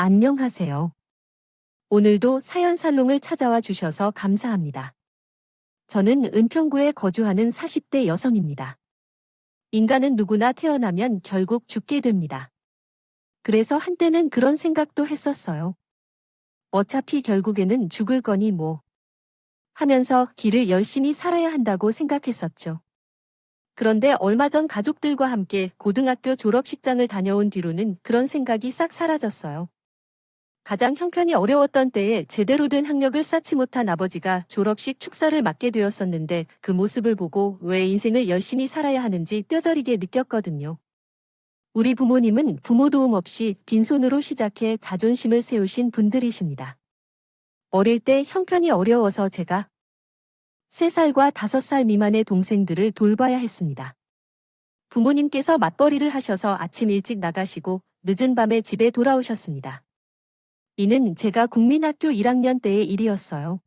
안녕하세요. 오늘도 사연 살롱을 찾아와 주셔서 감사합니다. 저는 은평구에 거주하는 40대 여성입니다. 인간은 누구나 태어나면 결국 죽게 됩니다. 그래서 한때는 그런 생각도 했었어요. 어차피 결국에는 죽을 거니 뭐 하면서 길을 열심히 살아야 한다고 생각했었죠. 그런데 얼마 전 가족들과 함께 고등학교 졸업식장을 다녀온 뒤로는 그런 생각이 싹 사라졌어요. 가장 형편이 어려웠던 때에 제대로 된 학력을 쌓지 못한 아버지가 졸업식 축사를 맡게 되었었는데 그 모습을 보고 왜 인생을 열심히 살아야 하는지 뼈저리게 느꼈거든요. 우리 부모님은 부모 도움 없이 빈손으로 시작해 자존심을 세우신 분들이십니다. 어릴 때 형편이 어려워서 제가 3살과 5살 미만의 동생들을 돌봐야 했습니다. 부모님께서 맞벌이를 하셔서 아침 일찍 나가시고 늦은 밤에 집에 돌아오셨습니다. 이는 제가 국민학교 1학년 때의 일이었어요.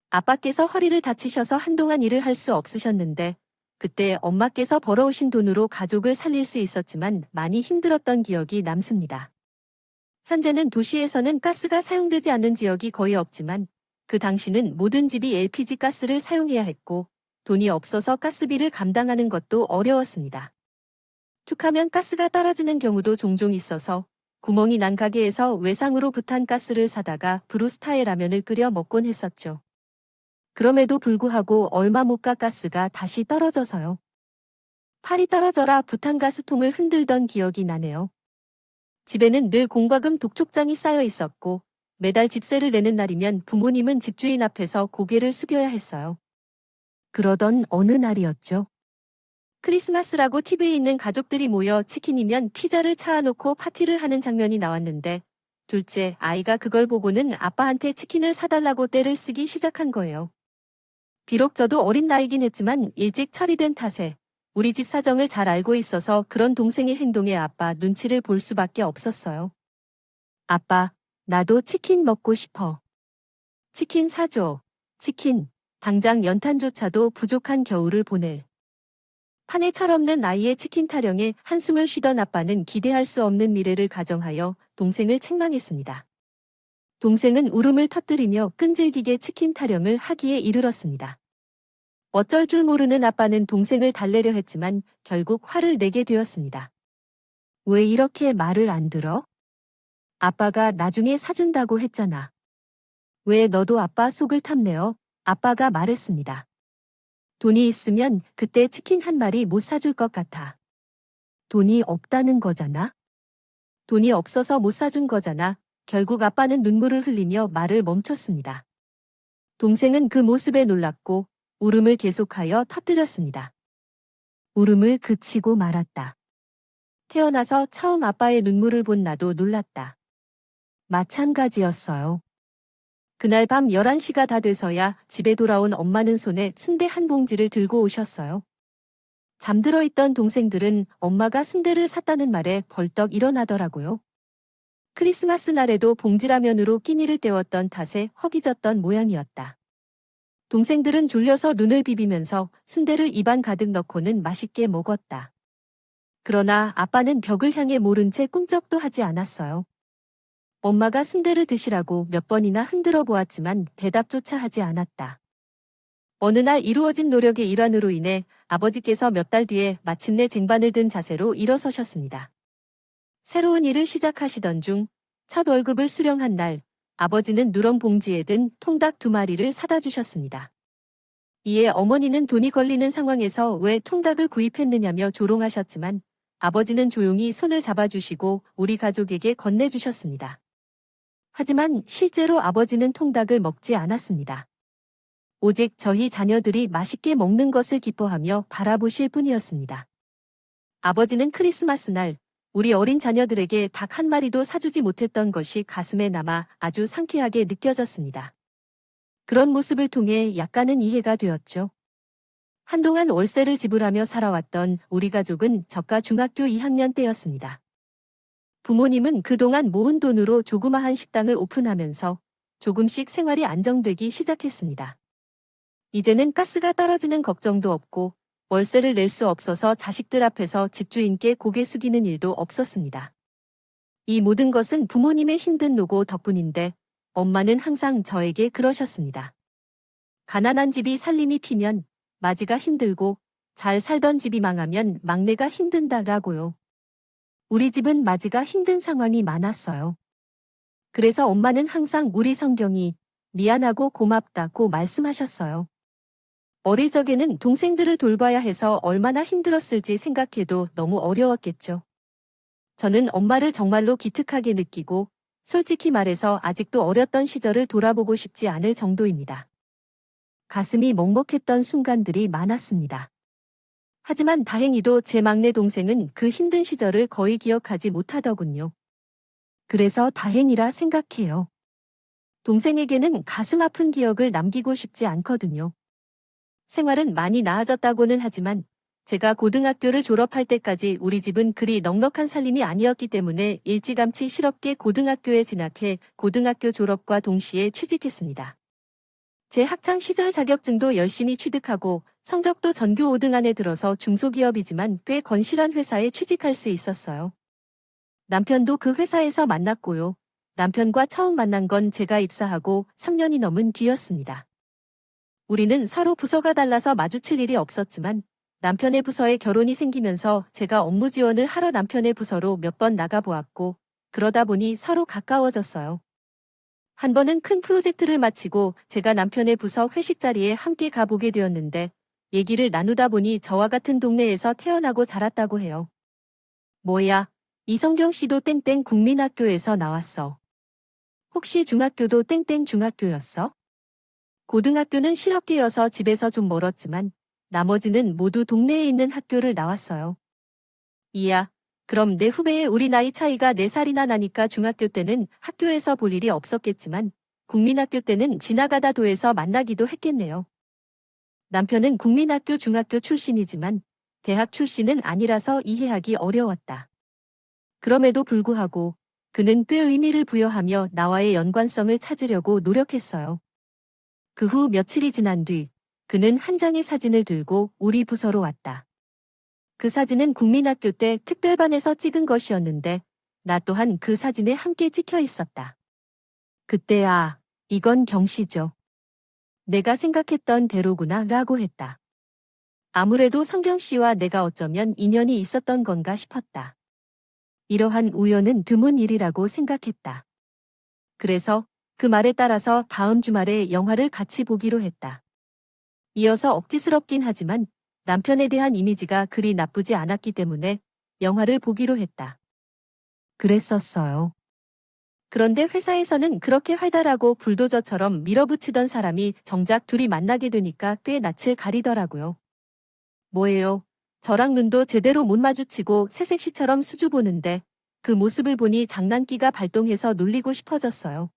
아빠께서 허리를 다치셔서 한동안 일을 할 수 없으셨는데 그때 엄마께서 벌어오신 돈으로 가족을 살릴 수 있었지만 많이 힘들었던 기억이 남습니다. 현재는 도시에서는 가스가 사용되지 않는 지역이 거의 없지만 그 당시는 모든 집이 LPG 가스를 사용해야 했고 돈이 없어서 가스비를 감당하는 것도 어려웠습니다. 툭하면 가스가 떨어지는 경우도 종종 있어서 구멍이 난 가게에서 외상으로 부탄가스를 사다가 브루스타에 라면을 끓여 먹곤 했었죠. 그럼에도 불구하고 얼마 못 가 가스가 다시 떨어져서요. 팔이 떨어져라 부탄가스통을 흔들던 기억이 나네요. 집에는 늘 공과금 독촉장이 쌓여 있었고 매달 집세를 내는 날이면 부모님은 집주인 앞에서 고개를 숙여야 했어요. 그러던 어느 날이었죠. 크리스마스라고 TV에 있는 가족들이 모여 치킨이면 피자를 차아놓고 파티를 하는 장면이 나왔는데 둘째 아이가 그걸 보고는 아빠한테 치킨을 사달라고 떼를 쓰기 시작한 거예요. 비록 저도 어린 나이긴 했지만 일찍 처리된 탓에 우리 집 사정을 잘 알고 있어서 그런 동생의 행동에 아빠 눈치를 볼 수밖에 없었어요. 아빠, 나도 치킨 먹고 싶어. 치킨 사줘. 치킨. 당장 연탄조차도 부족한 겨울을 보낼. 판에 철없는 아이의 치킨 타령에 한숨을 쉬던 아빠는 기대할 수 없는 미래를 가정하여 동생을 책망했습니다. 동생은 울음을 터뜨리며 끈질기게 치킨 타령을 하기에 이르렀습니다. 어쩔 줄 모르는 아빠는 동생을 달래려 했지만 결국 화를 내게 되었습니다. 왜 이렇게 말을 안 들어? 아빠가 나중에 사준다고 했잖아. 왜 너도 아빠 속을 탐내어? 아빠가 말했습니다. 돈이 있으면 그때 치킨 한 마리 못 사줄 것 같아. 돈이 없다는 거잖아? 돈이 없어서 못 사준 거잖아. 결국 아빠는 눈물을 흘리며 말을 멈췄습니다. 동생은 그 모습에 놀랐고 울음을 계속하여 터뜨렸습니다. 울음을 그치고 말았다. 태어나서 처음 아빠의 눈물을 본 나도 놀랐다. 마찬가지였어요. 그날 밤 11시가 다 돼서야 집에 돌아온 엄마는 손에 순대 한 봉지를 들고 오셨어요. 잠들어 있던 동생들은 엄마가 순대를 샀다는 말에 벌떡 일어나더라고요. 크리스마스 날에도 봉지라면으로 끼니를 때웠던 탓에 허기졌던 모양이었다. 동생들은 졸려서 눈을 비비면서 순대를 입안 가득 넣고는 맛있게 먹었다. 그러나 아빠는 벽을 향해 모른 채 꿈쩍도 하지 않았어요. 엄마가 순대를 드시라고 몇 번이나 흔들어 보았지만 대답조차 하지 않았다. 어느 날 이루어진 노력의 일환으로 인해 아버지께서 몇 달 뒤에 마침내 쟁반을 든 자세로 일어서셨습니다. 새로운 일을 시작하시던 중 첫 월급을 수령한 날 아버지는 누런 봉지에 든 통닭 2마리를 사다 주셨습니다. 이에 어머니는 돈이 걸리는 상황에서 왜 통닭을 구입했느냐며 조롱하셨지만 아버지는 조용히 손을 잡아주시고 우리 가족에게 건네주셨습니다. 하지만 실제로 아버지는 통닭을 먹지 않았습니다. 오직 저희 자녀들이 맛있게 먹는 것을 기뻐하며 바라보실 뿐이었습니다. 아버지는 크리스마스 날 우리 어린 자녀들에게 닭 한 마리도 사주지 못했던 것이 가슴에 남아 아주 상쾌하게 느껴졌습니다. 그런 모습을 통해 약간은 이해가 되었죠. 한동안 월세를 지불하며 살아왔던 우리 가족은 저가 중학교 2학년 때였습니다. 부모님은 그동안 모은 돈으로 조그마한 식당을 오픈하면서 조금씩 생활이 안정되기 시작했습니다. 이제는 가스가 떨어지는 걱정도 없고 월세를 낼 수 없어서 자식들 앞에서 집주인께 고개 숙이는 일도 없었습니다. 이 모든 것은 부모님의 힘든 노고 덕분인데 엄마는 항상 저에게 그러셨습니다. 가난한 집이 살림이 피면 마지가 힘들고 잘 살던 집이 망하면 막내가 힘든다라고요. 우리 집은 마지가 힘든 상황이 많았어요. 그래서 엄마는 항상 우리 성경이 미안하고 고맙다고 말씀하셨어요. 어릴 적에는 동생들을 돌봐야 해서 얼마나 힘들었을지 생각해도 너무 어려웠겠죠. 저는 엄마를 정말로 기특하게 느끼고 솔직히 말해서 아직도 어렸던 시절을 돌아보고 싶지 않을 정도입니다. 가슴이 먹먹했던 순간들이 많았습니다. 하지만 다행히도 제 막내 동생은 그 힘든 시절을 거의 기억하지 못하더군요. 그래서 다행이라 생각해요. 동생에게는 가슴 아픈 기억을 남기고 싶지 않거든요. 생활은 많이 나아졌다고는 하지만 제가 고등학교를 졸업할 때까지 우리 집은 그리 넉넉한 살림이 아니었기 때문에 일찌감치 실업계 고등학교에 진학해 고등학교 졸업과 동시에 취직했습니다. 제 학창 시절 자격증도 열심히 취득하고 성적도 전교 5등 안에 들어서 중소기업이지만 꽤 건실한 회사에 취직할 수 있었어요. 남편도 그 회사에서 만났고요. 남편과 처음 만난 건 제가 입사하고 3년이 넘은 뒤였습니다. 우리는 서로 부서가 달라서 마주칠 일이 없었지만 남편의 부서에 결혼이 생기면서 제가 업무 지원을 하러 남편의 부서로 몇 번 나가보았고 그러다 보니 서로 가까워졌어요. 한 번은 큰 프로젝트를 마치고 제가 남편의 부서 회식 자리에 함께 가보게 되었는데 얘기를 나누다 보니 저와 같은 동네에서 태어나고 자랐다고 해요. 뭐야, 이성경 씨도 땡땡 국민학교에서 나왔어. 혹시 중학교도 땡땡 중학교였어? 고등학교는 실업계여서 집에서 좀 멀었지만 나머지는 모두 동네에 있는 학교를 나왔어요. 이야, 그럼 내 후배의 우리 나이 차이가 4살이나 나니까 중학교 때는 학교에서 볼 일이 없었겠지만 국민학교 때는 지나가다 도에서 만나기도 했겠네요. 남편은 국민학교 중학교 출신이지만 대학 출신은 아니라서 이해하기 어려웠다. 그럼에도 불구하고 그는 꽤 의미를 부여하며 나와의 연관성을 찾으려고 노력했어요. 그 후 며칠이 지난 뒤 그는 한 장의 사진을 들고 우리 부서로 왔다. 그 사진은 국민학교 때 특별반에서 찍은 것이었는데 나 또한 그 사진에 함께 찍혀 있었다. 그때 이건 경씨죠. 내가 생각했던 대로구나 라고 했다. 아무래도 성경 씨와 내가 어쩌면 인연이 있었던 건가 싶었다. 이러한 우연은 드문 일이라고 생각했다. 그래서 그 말에 따라서 다음 주말에 영화를 같이 보기로 했다. 이어서 억지스럽긴 하지만 남편에 대한 이미지가 그리 나쁘지 않았기 때문에 영화를 보기로 했다. 그랬었어요. 그런데 회사에서는 그렇게 활달하고 불도저처럼 밀어붙이던 사람이 정작 둘이 만나게 되니까 꽤 낯을 가리더라고요. 뭐예요? 저랑 눈도 제대로 못 마주치고 새색시처럼 수줍보는데 그 모습을 보니 장난기가 발동해서 놀리고 싶어졌어요.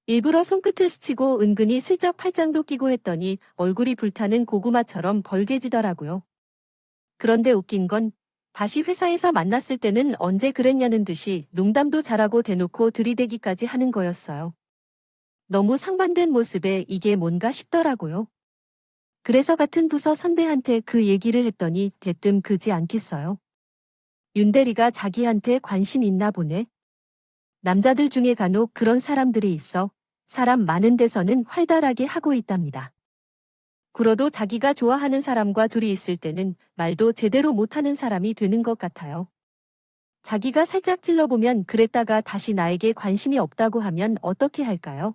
일부러 손끝을 스치고 은근히 슬쩍 팔짱도 끼고 했더니 얼굴이 불타는 고구마처럼 벌개지더라고요. 그런데 웃긴 건 다시 회사에서 만났을 때는 언제 그랬냐는 듯이 농담도 잘하고 대놓고 들이대기까지 하는 거였어요. 너무 상반된 모습에 이게 뭔가 싶더라고요. 그래서 같은 부서 선배한테 그 얘기를 했더니 대뜸 그지 않겠어요. 윤대리가 자기한테 관심 있나 보네. 남자들 중에 간혹 그런 사람들이 있어 사람 많은 데서는 활달하게 하고 있답니다. 굴어도 자기가 좋아하는 사람과 둘이 있을 때는 말도 제대로 못하는 사람이 되는 것 같아요. 자기가 살짝 찔러보면 그랬다가 다시 나에게 관심이 없다고 하면 어떻게 할까요?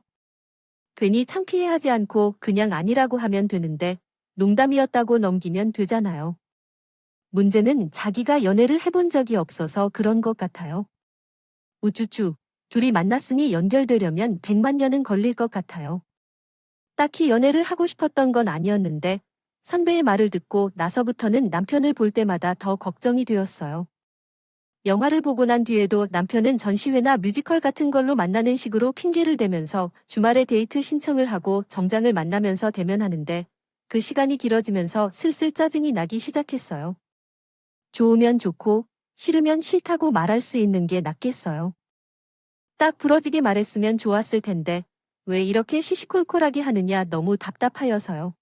괜히 창피해하지 않고 그냥 아니라고 하면 되는데 농담이었다고 넘기면 되잖아요. 문제는 자기가 연애를 해본 적이 없어서 그런 것 같아요. 우쭈쭈, 둘이 만났으니 연결되려면 100만 년은 걸릴 것 같아요. 딱히 연애를 하고 싶었던 건 아니었는데 선배의 말을 듣고 나서부터는 남편을 볼 때마다 더 걱정이 되었어요. 영화를 보고 난 뒤에도 남편은 전시회나 뮤지컬 같은 걸로 만나는 식으로 핑계를 대면서 주말에 데이트 신청을 하고 정장을 만나면서 대면하는데 그 시간이 길어지면서 슬슬 짜증이 나기 시작했어요. 좋으면 좋고 싫으면 싫다고 말할 수 있는 게 낫겠어요. 딱 부러지게 말했으면 좋았을 텐데 왜 이렇게 시시콜콜하게 하느냐 너무 답답하여서요.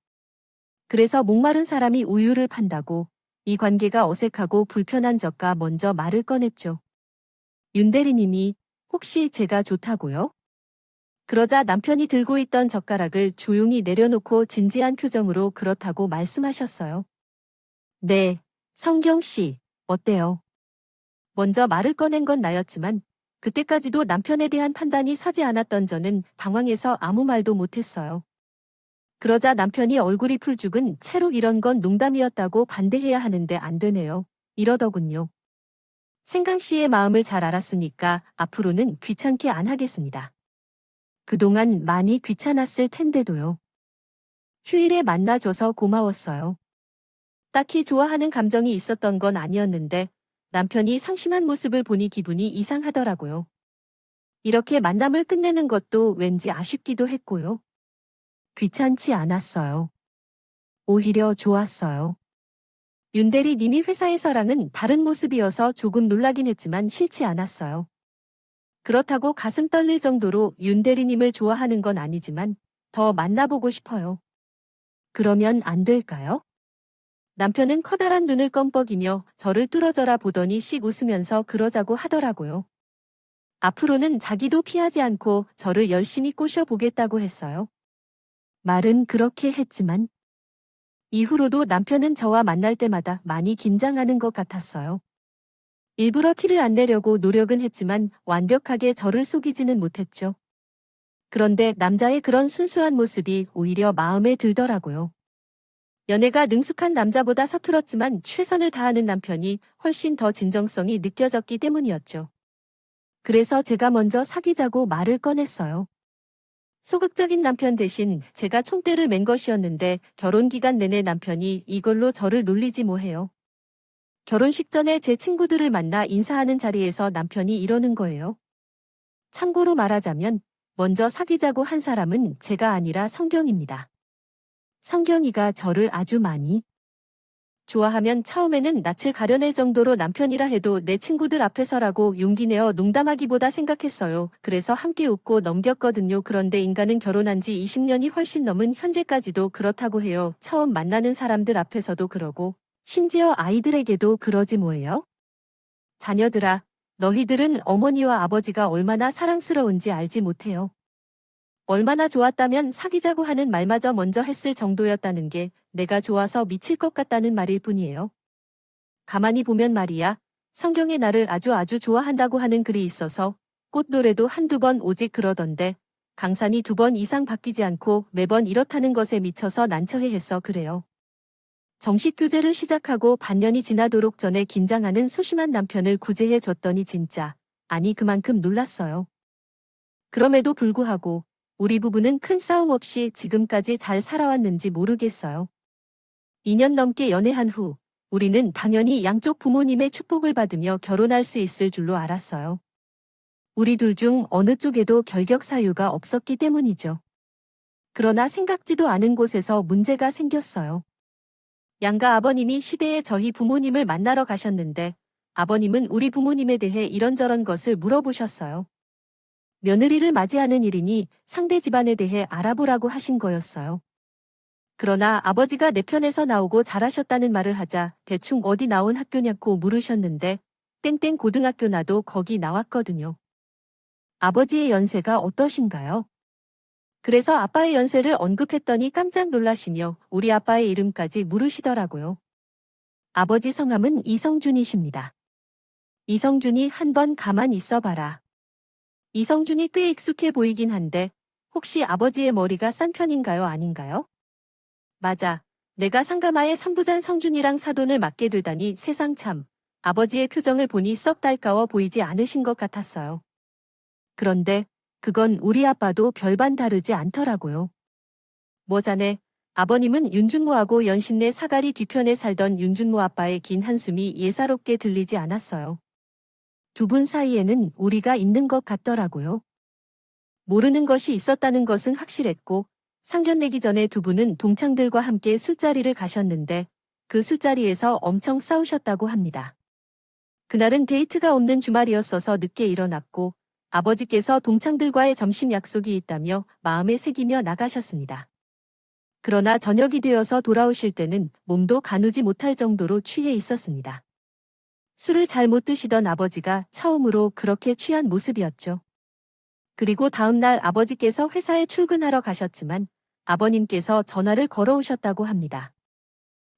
그래서 목마른 사람이 우유를 판다고 이 관계가 어색하고 불편한 저가 먼저 말을 꺼냈죠. 윤 대리님이 혹시 제가 좋다고요? 그러자 남편이 들고 있던 젓가락을 조용히 내려놓고 진지한 표정으로 그렇다고 말씀하셨어요. 네, 성경 씨, 어때요? 먼저 말을 꺼낸 건 나였지만 그때까지도 남편에 대한 판단이 서지 않았던 저는 당황해서 아무 말도 못했어요. 그러자 남편이 얼굴이 풀죽은 채로 이런 건 농담이었다고 반대해야 하는데 안 되네요. 이러더군요. 생강 씨의 마음을 잘 알았으니까 앞으로는 귀찮게 안 하겠습니다. 그동안 많이 귀찮았을 텐데도요. 휴일에 만나줘서 고마웠어요. 딱히 좋아하는 감정이 있었던 건 아니었는데 남편이 상심한 모습을 보니 기분이 이상하더라고요. 이렇게 만남을 끝내는 것도 왠지 아쉽기도 했고요. 귀찮지 않았어요. 오히려 좋았어요. 윤대리 님이 회사에서랑은 다른 모습이어서 조금 놀라긴 했지만 싫지 않았어요. 그렇다고 가슴 떨릴 정도로 윤대리 님을 좋아하는 건 아니지만 더 만나보고 싶어요. 그러면 안 될까요? 남편은 커다란 눈을 껌뻑이며 저를 뚫어져라 보더니 씩 웃으면서 그러자고 하더라고요. 앞으로는 자기도 피하지 않고 저를 열심히 꼬셔보겠다고 했어요. 말은 그렇게 했지만 이후로도 남편은 저와 만날 때마다 많이 긴장하는 것 같았어요. 일부러 티를 안 내려고 노력은 했지만 완벽하게 저를 속이지는 못했죠. 그런데 남자의 그런 순수한 모습이 오히려 마음에 들더라고요. 연애가 능숙한 남자보다 서툴었지만 최선을 다하는 남편이 훨씬 더 진정성이 느껴졌기 때문이었죠. 그래서 제가 먼저 사귀자고 말을 꺼냈어요. 소극적인 남편 대신 제가 총대를 맨 것이었는데 결혼 기간 내내 남편이 이걸로 저를 놀리지 뭐해요. 결혼식 전에 제 친구들을 만나 인사하는 자리에서 남편이 이러는 거예요. 참고로 말하자면 먼저 사귀자고 한 사람은 제가 아니라 성경입니다. 성경이가 저를 아주 많이 좋아하면 처음에는 낯을 가려낼 정도로 남편이라 해도 내 친구들 앞에서라고 용기 내어 농담하기보다 생각했어요. 그래서 함께 웃고 넘겼거든요. 그런데 인간은 결혼한 지 20년이 훨씬 넘은 현재까지도 그렇다고 해요. 처음 만나는 사람들 앞에서도 그러고 심지어 아이들에게도 그러지 뭐예요? 자녀들아, 너희들은 어머니와 아버지가 얼마나 사랑스러운지 알지 못해요. 얼마나 좋았다면 사귀자고 하는 말마저 먼저 했을 정도였다는 게 내가 좋아서 미칠 것 같다는 말일 뿐이에요. 가만히 보면 말이야, 성경에 나를 아주 좋아한다고 하는 글이 있어서 꽃노래도 한두 번 오직 그러던데 강산이 2번 이상 바뀌지 않고 매번 이렇다는 것에 미쳐서 난처해해서 그래요. 정식 교제를 시작하고 반년이 지나도록 전에 긴장하는 소심한 남편을 구제해 줬더니 진짜, 아니 그만큼 놀랐어요. 그럼에도 불구하고 우리 부부는 큰 싸움 없이 지금까지 잘 살아왔는지 모르겠어요. 2년 넘게 연애한 후 우리는 당연히 양쪽 부모님의 축복을 받으며 결혼할 수 있을 줄로 알았어요. 우리 둘 중 어느 쪽에도 결격 사유가 없었기 때문이죠. 그러나 생각지도 않은 곳에서 문제가 생겼어요. 양가 아버님이 시대에 저희 부모님을 만나러 가셨는데 아버님은 우리 부모님에 대해 이런저런 것을 물어보셨어요. 며느리를 맞이하는 일이니 상대 집안에 대해 알아보라고 하신 거였어요. 그러나 아버지가 내 편에서 나오고 잘하셨다는 말을 하자 대충 어디 나온 학교냐고 물으셨는데 땡땡 고등학교 나도 거기 나왔거든요. 아버지의 연세가 어떠신가요? 그래서 아빠의 연세를 언급했더니 깜짝 놀라시며 우리 아빠의 이름까지 물으시더라고요. 아버지 성함은 이성준이십니다. 이성준이 한번 가만 있어봐라. 이성준이 꽤 익숙해 보이긴 한데 혹시 아버지의 머리가 싼 편인가요 아닌가요? 맞아. 내가 상가마에 선부잔 성준이랑 사돈을 맡게 되다니 세상 참. 아버지의 표정을 보니 썩 달가워 보이지 않으신 것 같았어요. 그런데 그건 우리 아빠도 별반 다르지 않더라고요. 뭐 자네, 아버님은 윤준모하고 연신내 사가리 뒤편에 살던 윤준모 아빠의 긴 한숨이 예사롭게 들리지 않았어요. 두 분 사이에는 우리가 있는 것 같더라고요. 모르는 것이 있었다는 것은 확실했고 상견례기 전에 두 분은 동창들과 함께 술자리를 가셨는데 그 술자리에서 엄청 싸우셨다고 합니다. 그날은 데이트가 없는 주말이었어서 늦게 일어났고 아버지께서 동창들과의 점심 약속이 있다며 마음에 새기며 나가셨습니다. 그러나 저녁이 되어서 돌아오실 때는 몸도 가누지 못할 정도로 취해 있었습니다. 술을 잘 못 드시던 아버지가 처음으로 그렇게 취한 모습이었죠. 그리고 다음 날 아버지께서 회사에 출근하러 가셨지만 아버님께서 전화를 걸어오셨다고 합니다.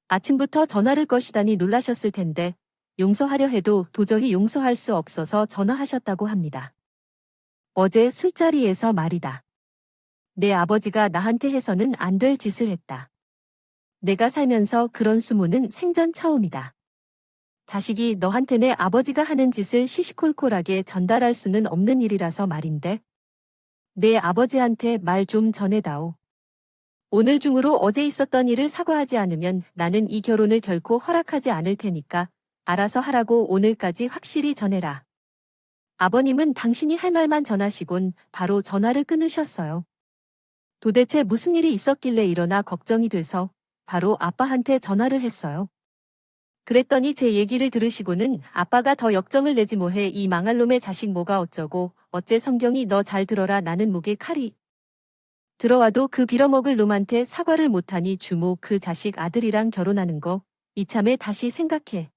아침부터 전화를 거시다니 놀라셨을 텐데 용서하려 해도 도저히 용서할 수 없어서 전화하셨다고 합니다. 어제 술자리에서 말이다. 내 아버지가 나한테 해서는 안 될 짓을 했다. 내가 살면서 그런 수모는 생전 처음이다. 자식이 너한테 내 아버지가 하는 짓을 시시콜콜하게 전달할 수는 없는 일이라서 말인데. 내 아버지한테 말 좀 전해다오. 오늘 중으로 어제 있었던 일을 사과하지 않으면 나는 이 결혼을 결코 허락하지 않을 테니까 알아서 하라고 오늘까지 확실히 전해라. 아버님은 당신이 할 말만 전하시곤 바로 전화를 끊으셨어요. 도대체 무슨 일이 있었길래 이러나 걱정이 돼서 바로 아빠한테 전화를 했어요. 그랬더니 제 얘기를 들으시고는 아빠가 더 역정을 내지 뭐해 이 망할 놈의 자식 뭐가 어쩌고 어째 성경이 너 잘 들어라 나는 목에 칼이 들어와도 그 빌어먹을 놈한테 사과를 못하니 주모 그 자식 아들이랑 결혼하는 거 이참에 다시 생각해.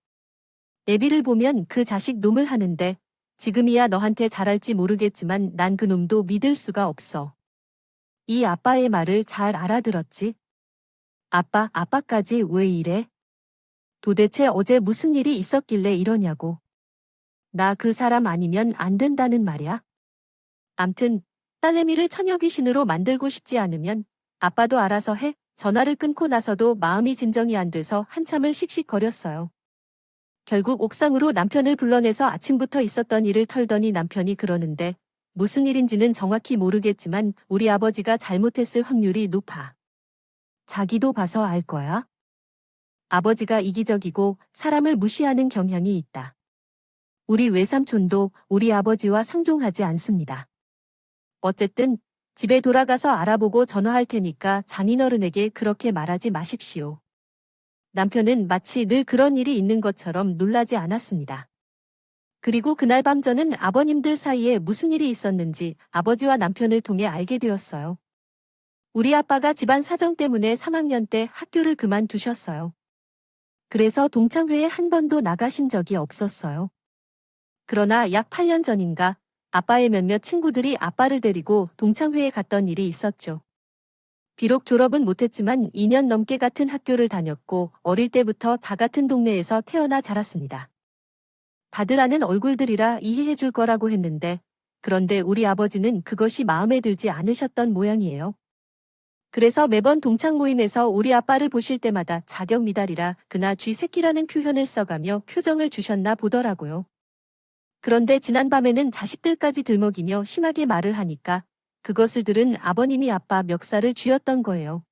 애비를 보면 그 자식 놈을 하는데 지금이야 너한테 잘할지 모르겠지만 난 그 놈도 믿을 수가 없어. 이 아빠의 말을 잘 알아들었지? 아빠까지 왜 이래? 도대체 어제 무슨 일이 있었길래 이러냐고. 나 그 사람 아니면 안 된다는 말이야? 암튼 딸내미를 처녀 귀신으로 만들고 싶지 않으면 아빠도 알아서 해. 전화를 끊고 나서도 마음이 진정이 안 돼서 한참을 씩씩거렸어요. 결국 옥상으로 남편을 불러내서 아침부터 있었던 일을 털더니 남편이 그러는데 무슨 일인지는 정확히 모르겠지만 우리 아버지가 잘못했을 확률이 높아. 자기도 봐서 알 거야. 아버지가 이기적이고 사람을 무시하는 경향이 있다. 우리 외삼촌도 우리 아버지와 상종하지 않습니다. 어쨌든 집에 돌아가서 알아보고 전화할 테니까 장인어른에게 그렇게 말하지 마십시오. 남편은 마치 늘 그런 일이 있는 것처럼 놀라지 않았습니다. 그리고 그날 밤 저는 아버님들 사이에 무슨 일이 있었는지 아버지와 남편을 통해 알게 되었어요. 우리 아빠가 집안 사정 때문에 3학년 때 학교를 그만두셨어요. 그래서 동창회에 한 번도 나가신 적이 없었어요. 그러나 약 8년 전인가 아빠의 몇몇 친구들이 아빠를 데리고 동창회에 갔던 일이 있었죠. 비록 졸업은 못했지만 2년 넘게 같은 학교를 다녔고 어릴 때부터 다 같은 동네에서 태어나 자랐습니다. 다들 아는 얼굴들이라 이해해 줄 거라고 했는데 그런데 우리 아버지는 그것이 마음에 들지 않으셨던 모양이에요. 그래서 매번 동창 모임에서 우리 아빠를 보실 때마다 자격 미달이라 그나 쥐새끼라는 표현을 써가며 표정을 주셨나 보더라고요. 그런데 지난밤에는 자식들까지 들먹이며 심하게 말을 하니까 그것을 들은 아버님이 아빠 멱살을 쥐었던 거예요.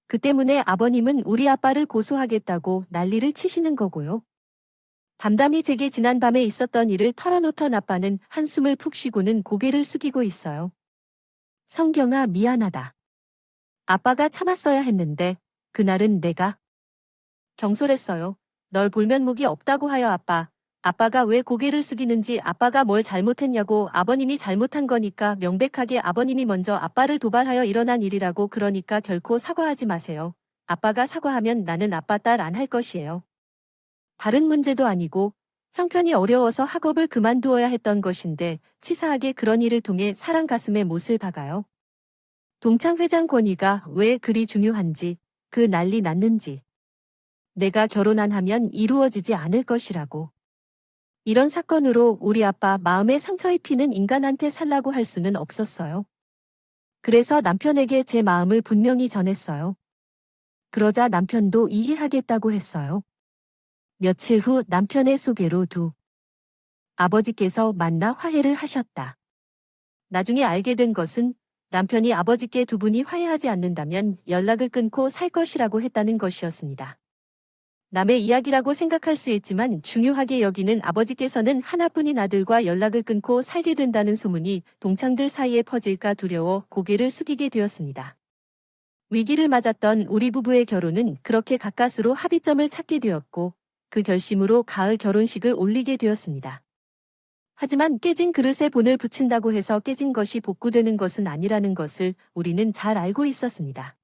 그 때문에 아버님은 우리 아빠를 고소하겠다고 난리를 치시는 거고요. 담담히 제게 지난밤에 있었던 일을 털어놓던 아빠는 한숨을 푹 쉬고는 고개를 숙이고 있어요. 성경아 미안하다. 아빠가 참았어야 했는데 그날은 내가 경솔했어요. 널 볼면 목이 없다고 하여 아빠가 왜 고개를 숙이는지 아빠가 뭘 잘못했냐고 아버님이 잘못한 거니까 명백하게 아버님이 먼저 아빠를 도발하여 일어난 일이라고 그러니까 결코 사과하지 마세요. 아빠가 사과하면 나는 아빠 딸 안 할 것이에요. 다른 문제도 아니고 형편이 어려워서 학업을 그만두어야 했던 것인데 치사하게 그런 일을 통해 사람 가슴에 못을 박아요. 동창회장 권위가 왜 그리 중요한지 그 난리 났는지 내가 결혼 안 하면 이루어지지 않을 것이라고. 이런 사건으로 우리 아빠 마음에 상처 입히는 인간한테 살라고 할 수는 없었어요. 그래서 남편에게 제 마음을 분명히 전했어요. 그러자 남편도 이해하겠다고 했어요. 며칠 후 남편의 소개로 아버지께서 만나 화해를 하셨다. 나중에 알게 된 것은 남편이 아버지께 두 분이 화해하지 않는다면 연락을 끊고 살 것이라고 했다는 것이었습니다. 남의 이야기라고 생각할 수 있지만 중요하게 여기는 아버지께서는 하나뿐인 아들과 연락을 끊고 살게 된다는 소문이 동창들 사이에 퍼질까 두려워 고개를 숙이게 되었습니다. 위기를 맞았던 우리 부부의 결혼은 그렇게 가까스로 합의점을 찾게 되었고 그 결심으로 가을 결혼식을 올리게 되었습니다. 하지만 깨진 그릇에 본을 붙인다고 해서 깨진 것이 복구되는 것은 아니라는 것을 우리는 잘 알고 있었습니다.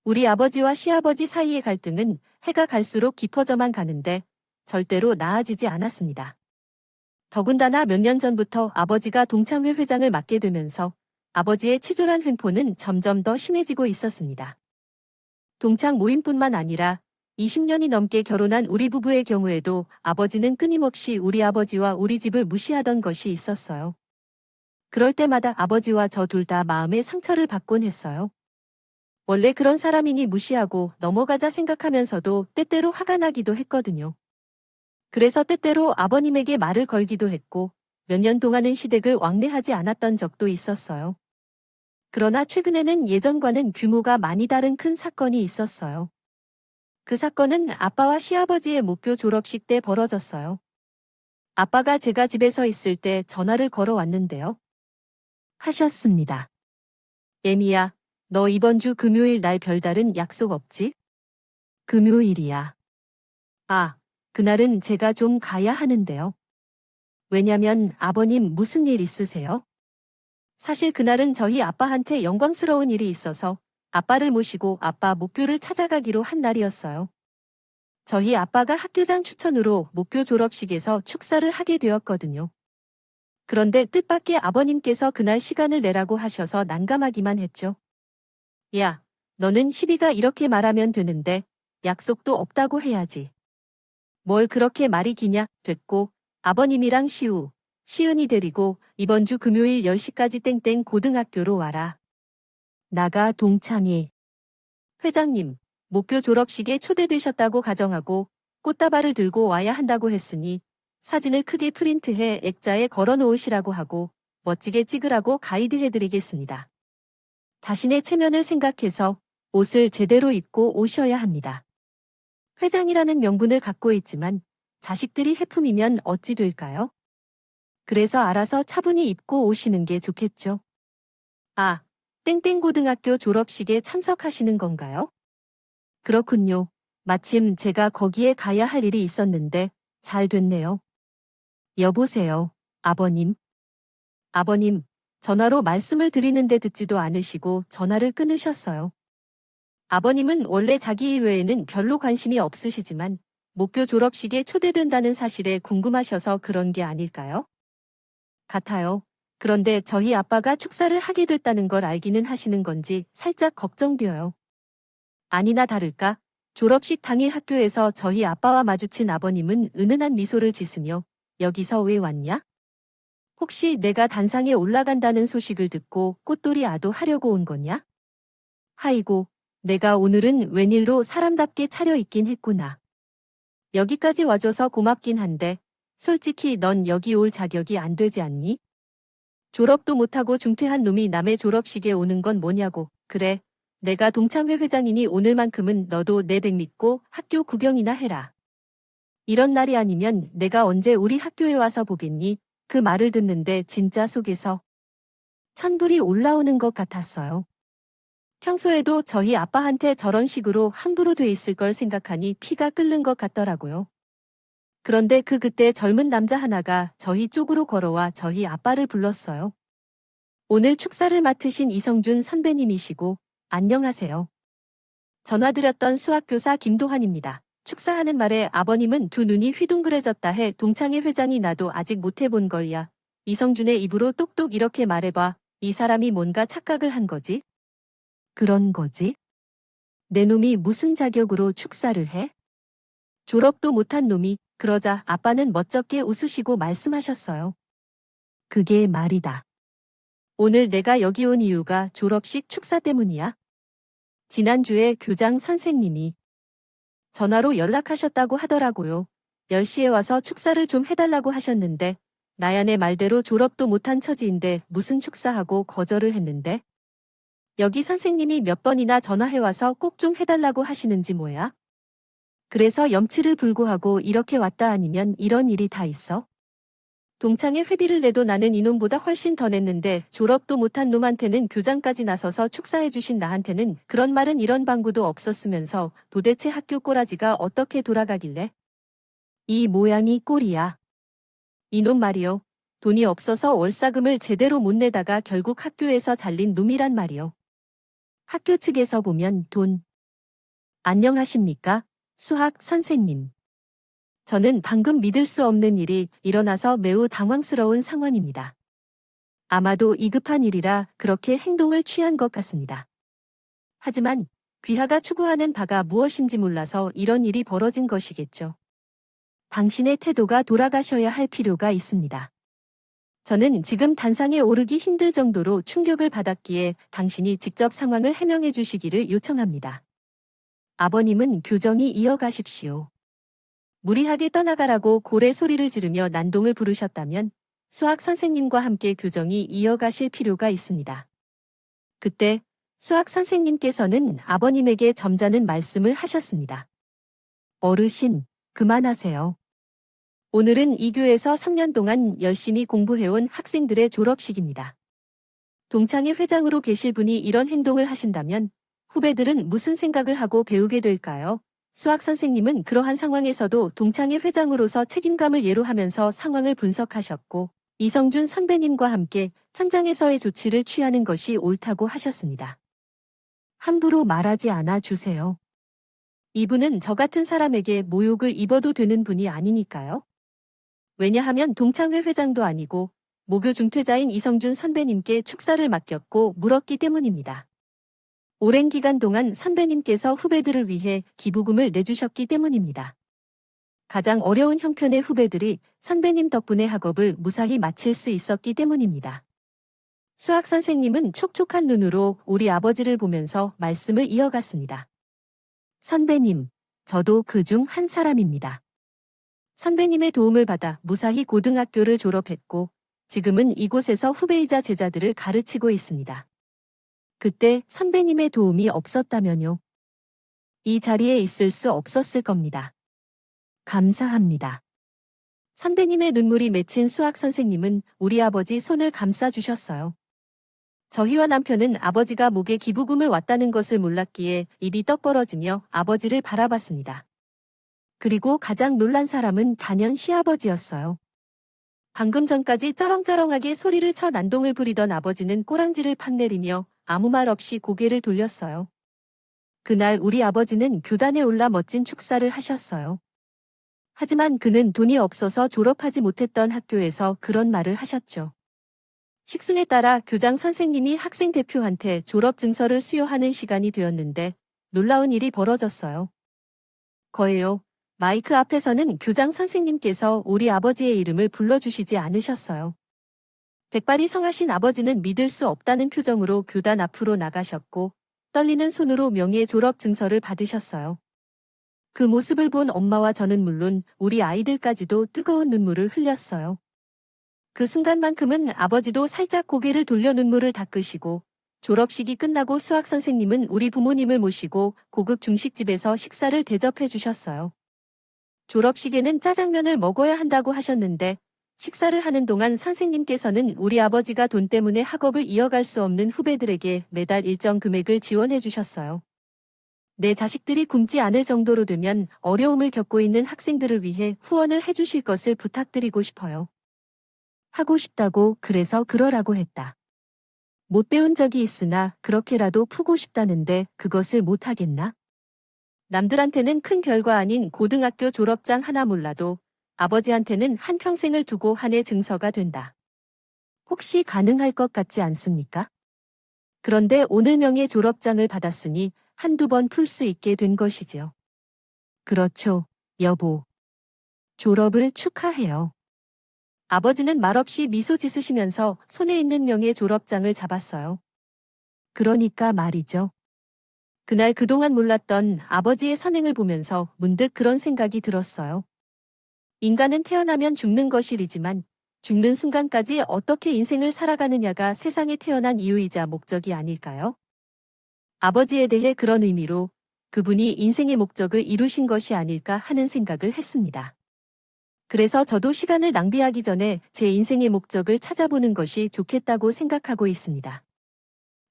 우리 아버지와 시아버지 사이의 갈등은 해가 갈수록 깊어져만 가는데 절대로 나아지지 않았습니다. 더군다나 몇 년 전부터 아버지가 동창회 회장을 맡게 되면서 아버지의 치졸한 횡포는 점점 더 심해지고 있었습니다. 동창 모임뿐만 아니라 20년이 넘게 결혼한 우리 부부의 경우에도 아버지는 끊임없이 우리 아버지와 우리 집을 무시하던 것이 있었어요. 그럴 때마다 아버지와 저 둘 다 마음의 상처를 받곤 했어요. 원래 그런 사람이니 무시하고 넘어가자 생각하면서도 때때로 화가 나기도 했거든요. 그래서 때때로 아버님에게 말을 걸기도 했고 몇 년 동안은 시댁을 왕래하지 않았던 적도 있었어요. 그러나 최근에는 예전과는 규모가 많이 다른 큰 사건이 있었어요. 그 사건은 아빠와 시아버지의 목교 졸업식 때 벌어졌어요. 아빠가 제가 집에서 있을 때 전화를 걸어왔는데요. 하셨습니다. 예미야, 너 이번 주 금요일 날 별다른 약속 없지? 금요일이야. 아, 그날은 제가 좀 가야 하는데요. 왜냐면 아버님 무슨 일 있으세요? 사실 그날은 저희 아빠한테 영광스러운 일이 있어서 아빠를 모시고 아빠 목교를 찾아가기로 한 날이었어요. 저희 아빠가 학교장 추천으로 목교 졸업식에서 축사를 하게 되었거든요. 그런데 뜻밖의 아버님께서 그날 시간을 내라고 하셔서 난감하기만 했죠. 야, 너는 시비가 이렇게 말하면 되는데 약속도 없다고 해야지. 뭘 그렇게 말이 기냐, 됐고 아버님이랑 시은이 데리고 이번 주 금요일 10시까지 땡땡 고등학교로 와라. 나가 동창회. 회장님, 목교 졸업식에 초대되셨다고 가정하고 꽃다발을 들고 와야 한다고 했으니 사진을 크게 프린트해 액자에 걸어 놓으시라고 하고 멋지게 찍으라고 가이드해드리겠습니다. 자신의 체면을 생각해서 옷을 제대로 입고 오셔야 합니다. 회장이라는 명분을 갖고 있지만 자식들이 해품이면 어찌 될까요? 그래서 알아서 차분히 입고 오시는 게 좋겠죠. 아, 땡땡고등학교 졸업식에 참석하시는 건가요? 그렇군요. 마침 제가 거기에 가야 할 일이 있었는데 잘 됐네요. 여보세요, 아버님. 아버님, 전화로 말씀을 드리는데 듣지도 않으시고 전화를 끊으셨어요. 아버님은 원래 자기 일 외에는 별로 관심이 없으시지만 목교 졸업식에 초대된다는 사실에 궁금하셔서 그런 게 아닐까요? 같아요. 그런데 저희 아빠가 축사를 하게 됐다는 걸 알기는 하시는 건지 살짝 걱정되어요. 아니나 다를까 졸업식 당일 학교에서 저희 아빠와 마주친 아버님은 은은한 미소를 짓으며 여기서 왜 왔냐? 혹시 내가 단상에 올라간다는 소식을 듣고 꽃돌이 아도하려고 온 거냐? 하이고, 내가 오늘은 웬일로 사람답게 차려입긴 했구나. 여기까지 와줘서 고맙긴 한데 솔직히 넌 여기 올 자격이 안 되지 않니? 졸업도 못하고 중퇴한 놈이 남의 졸업식에 오는 건 뭐냐고. 그래, 내가 동창회 회장이니 오늘만큼은 너도 내 백 믿고 학교 구경이나 해라. 이런 날이 아니면 내가 언제 우리 학교에 와서 보겠니? 그 말을 듣는데 진짜 속에서 천불이 올라오는 것 같았어요. 평소에도 저희 아빠한테 저런 식으로 함부로 돼 있을 걸 생각하니 피가 끓는 것 같더라고요. 그런데 그때 젊은 남자 하나가 저희 쪽으로 걸어와 저희 아빠를 불렀어요. 오늘 축사를 맡으신 이성준 선배님이시고 안녕하세요. 전화드렸던 수학교사 김도환입니다. 축사하는 말에 아버님은 두 눈이 휘둥그레졌다 해 동창회 회장이 나도 아직 못 해본 걸야. 이성준의 입으로 똑똑 이렇게 말해봐. 이 사람이 뭔가 착각을 한 거지? 그런 거지? 내 놈이 무슨 자격으로 축사를 해? 졸업도 못한 놈이. 그러자 아빠는 멋쩍게 웃으시고 말씀하셨어요. 그게 말이다. 오늘 내가 여기 온 이유가 졸업식 축사 때문이야. 지난주에 교장 선생님이 전화로 연락하셨다고 하더라고요. 10시에 와서 축사를 좀 해달라고 하셨는데 나야 내 말대로 졸업도 못한 처지인데 무슨 축사하고 거절을 했는데 여기 선생님이 몇 번이나 전화해와서 꼭 좀 해달라고 하시는지 뭐야? 그래서 염치를 불구하고 이렇게 왔다 아니면 이런 일이 다 있어? 동창회 회비를 내도 나는 이놈보다 훨씬 더 냈는데 졸업도 못한 놈한테는 교장까지 나서서 축사해주신 나한테는 그런 말은 이런 방구도 없었으면서 도대체 학교 꼬라지가 어떻게 돌아가길래? 이 모양이 꼴이야. 이놈 말이요. 돈이 없어서 월사금을 제대로 못 내다가 결국 학교에서 잘린 놈이란 말이요. 학교 측에서 보면 돈. 안녕하십니까? 수학 선생님. 저는 방금 믿을 수 없는 일이 일어나서 매우 당황스러운 상황입니다. 아마도 위급한 일이라 그렇게 행동을 취한 것 같습니다. 하지만 귀하가 추구하는 바가 무엇인지 몰라서 이런 일이 벌어진 것이겠죠. 당신의 태도가 돌아가셔야 할 필요가 있습니다. 저는 지금 단상에 오르기 힘들 정도로 충격을 받았기에 당신이 직접 상황을 해명해 주시기를 요청합니다. 아버님은 교정이 이어가십시오. 무리하게 떠나가라고 고래 소리를 지르며 난동을 부르셨다면 수학 선생님과 함께 교정이 이어가실 필요가 있습니다. 그때 수학 선생님께서는 아버님에게 점잖은 말씀을 하셨습니다. 어르신, 그만하세요. 오늘은 이 교에서 3년 동안 열심히 공부해온 학생들의 졸업식입니다. 동창회 회장으로 계실 분이 이런 행동을 하신다면 후배들은 무슨 생각을 하고 배우게 될까요? 수학 선생님은 그러한 상황에서도 동창회 회장으로서 책임감을 예로하면서 상황을 분석하셨고 이성준 선배님과 함께 현장에서의 조치를 취하는 것이 옳다고 하셨습니다. 함부로 말하지 않아 주세요. 이분은 저 같은 사람에게 모욕을 입어도 되는 분이 아니니까요. 왜냐하면 동창회 회장도 아니고 모교 중퇴자인 이성준 선배님께 축사를 맡겼고 물었기 때문입니다. 오랜 기간 동안 선배님께서 후배들을 위해 기부금을 내주셨기 때문입니다. 가장 어려운 형편의 후배들이 선배님 덕분에 학업을 무사히 마칠 수 있었기 때문입니다. 수학 선생님은 촉촉한 눈으로 우리 아버지를 보면서 말씀을 이어갔습니다. 선배님, 저도 그 중 한 사람입니다. 선배님의 도움을 받아 무사히 고등학교를 졸업했고 지금은 이곳에서 후배이자 제자들을 가르치고 있습니다. 그때 선배님의 도움이 없었다면요. 이 자리에 있을 수 없었을 겁니다. 감사합니다. 선배님의 눈물이 맺힌 수학 선생님은 우리 아버지 손을 감싸주셨어요. 저희와 남편은 아버지가 목에 기부금을 왔다는 것을 몰랐기에 입이 떡 벌어지며 아버지를 바라봤습니다. 그리고 가장 놀란 사람은 단연 시아버지였어요. 방금 전까지 쩌렁쩌렁하게 소리를 쳐 난동을 부리던 아버지는 꼬랑지를 팍 내리며 아무 말 없이 고개를 돌렸어요. 그날 우리 아버지는 교단에 올라 멋진 축사를 하셨어요. 하지만 그는 돈이 없어서 졸업하지 못했던 학교에서 그런 말을 하셨죠. 식순에 따라 교장 선생님이 학생 대표한테 졸업 증서를 수여하는 시간이 되었는데 놀라운 일이 벌어졌어요. 거예요. 마이크 앞에서는 교장 선생님께서 우리 아버지의 이름을 불러주시지 않으셨어요. 백발이 성하신 아버지는 믿을 수 없다는 표정으로 교단 앞으로 나가셨고 떨리는 손으로 명예 졸업 증서를 받으셨어요. 그 모습을 본 엄마와 저는 물론 우리 아이들까지도 뜨거운 눈물을 흘렸어요. 그 순간만큼은 아버지도 살짝 고개를 돌려 눈물을 닦으시고 졸업식이 끝나고 수학 선생님은 우리 부모님을 모시고 고급 중식집에서 식사를 대접해 주셨어요. 졸업식에는 짜장면을 먹어야 한다고 하셨는데 식사를 하는 동안 선생님께서는 우리 아버지가 돈 때문에 학업을 이어갈 수 없는 후배들에게 매달 일정 금액을 지원해 주셨어요. 내 자식들이 굶지 않을 정도로 되면 어려움을 겪고 있는 학생들을 위해 후원을 해주실 것을 부탁드리고 싶어요. 하고 싶다고 그래서 그러라고 했다. 못 배운 적이 있으나 그렇게라도 푸고 싶다는데 그것을 못하겠나? 남들한테는 큰 결과 아닌 고등학교 졸업장 하나 몰라도 아버지한테는 한평생을 두고 한 해 증서가 된다. 혹시 가능할 것 같지 않습니까? 그런데 오늘 명예 졸업장을 받았으니 한두 번 풀 수 있게 된 것이지요. 그렇죠, 여보. 졸업을 축하해요. 아버지는 말없이 미소 짓으시면서 손에 있는 명예 졸업장을 잡았어요. 그러니까 말이죠. 그날 그동안 몰랐던 아버지의 선행을 보면서 문득 그런 생각이 들었어요. 인간은 태어나면 죽는 것이리지만 죽는 순간까지 어떻게 인생을 살아가느냐가 세상에 태어난 이유이자 목적이 아닐까요? 아버지에 대해 그런 의미로 그분이 인생의 목적을 이루신 것이 아닐까 하는 생각을 했습니다. 그래서 저도 시간을 낭비하기 전에 제 인생의 목적을 찾아보는 것이 좋겠다고 생각하고 있습니다.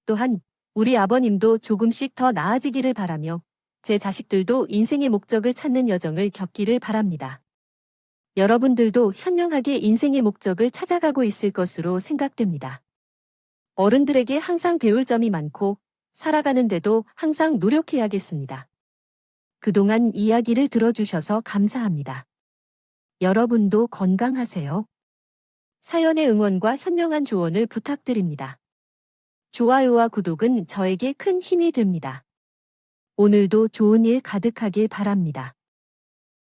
또한 우리 아버님도 조금씩 더 나아지기를 바라며 제 자식들도 인생의 목적을 찾는 여정을 겪기를 바랍니다. 여러분들도 현명하게 인생의 목적을 찾아가고 있을 것으로 생각됩니다. 어른들에게 항상 배울 점이 많고 살아가는데도 항상 노력해야겠습니다. 그동안 이야기를 들어주셔서 감사합니다. 여러분도 건강하세요. 사연의 응원과 현명한 조언을 부탁드립니다. 좋아요와 구독은 저에게 큰 힘이 됩니다. 오늘도 좋은 일 가득하길 바랍니다.